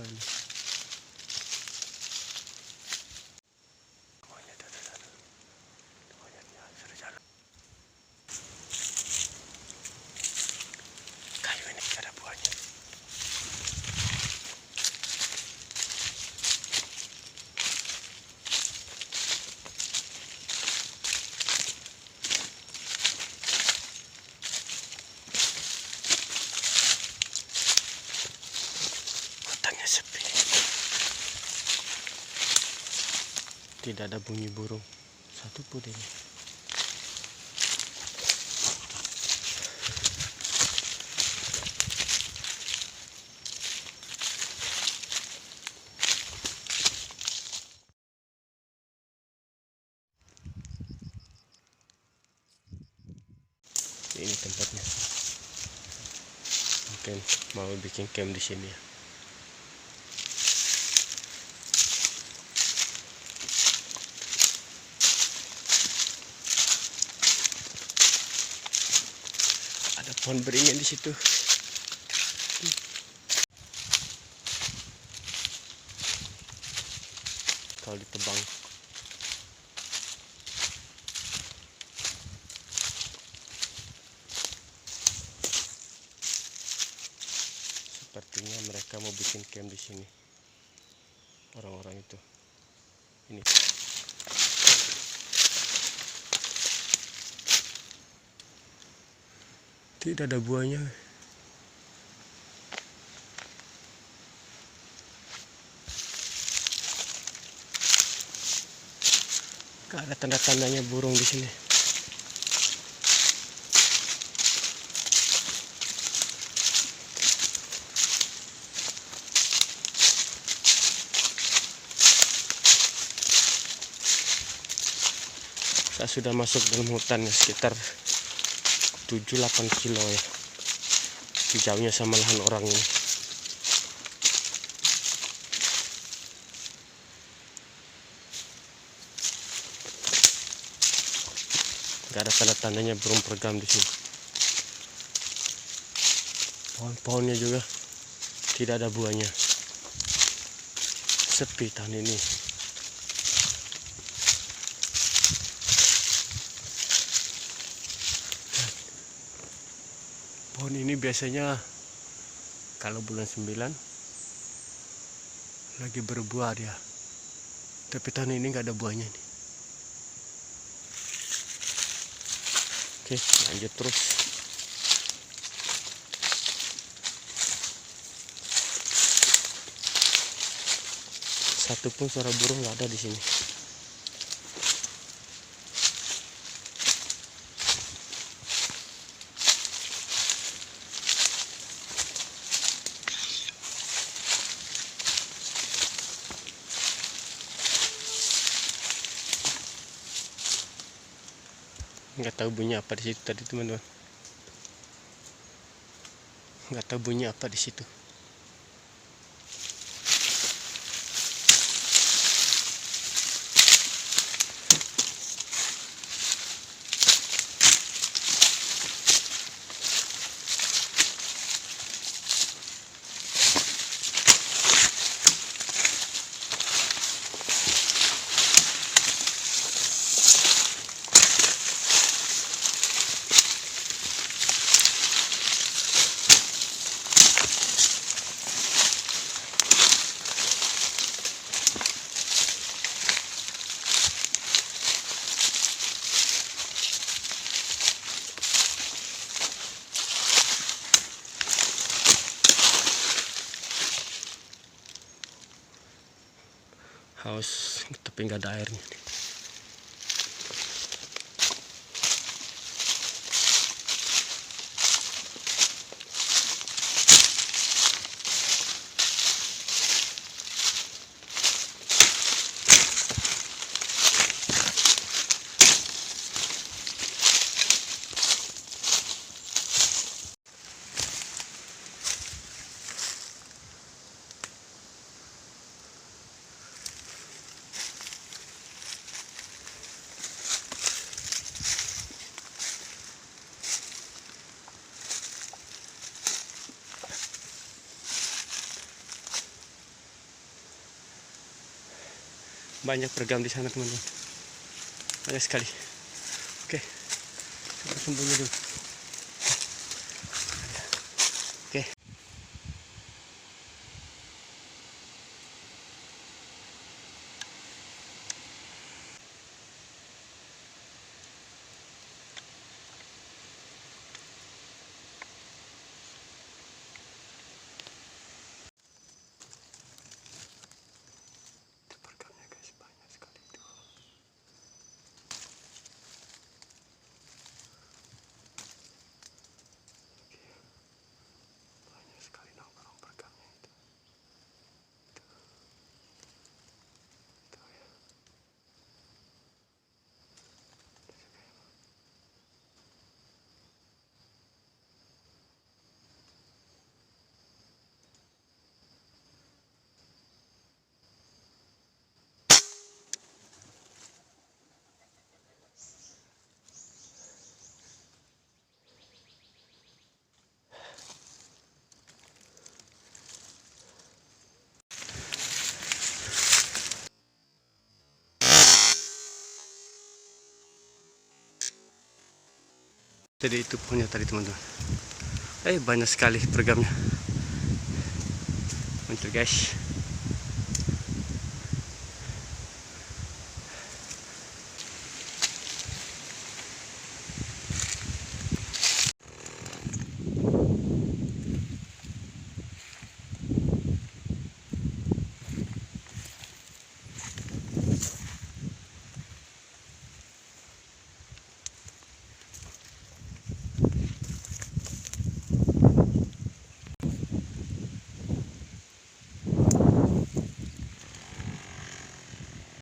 apa ini. Kayu ini tidak ada buahnya. Hutannya sepi. Tidak ada bunyi burung satupun ini. Ini tempatnya. Mungkin mau bikin camp di sini ya. Ada pohon beringin di situ. Kalau ditebang. Sepertinya mereka mau bikin camp di sini. Orang-orang itu. Ini. Tidak ada buahnya. Gak ada tanda-tandanya burung di sini. Kita sudah masuk dalam hutan ya, sekitar 7-8 kilo ya. Jauhnya sama lahan orang ini. Gak ada tanda-tandanya burung peregam di sini. Pohon-pohonnya juga tidak ada buahnya. Sepi tahun ini. Pohon ini biasanya kalau bulan 9 lagi berbuah dia. Tapi tahun ini nggak ada buahnya nih. Oke, lanjut terus. Satupun suara burung nggak ada di sini. Nggak tahu bunyi apa di situ tadi teman-teman. Nggak tahu bunyi apa di situ. Haus tapi nggak ada airnya. banyak peregam di sana teman-teman, banyak sekali. Oke, kita sembunyi dulu. Oke. Peregamnya guys, banyak sekali itu. Banyak sekali nongkrong peregamnya itu. Tuh ya. Jadi itu pohonnya tadi teman-teman. Banyak sekali peregamnya. Mantap guys.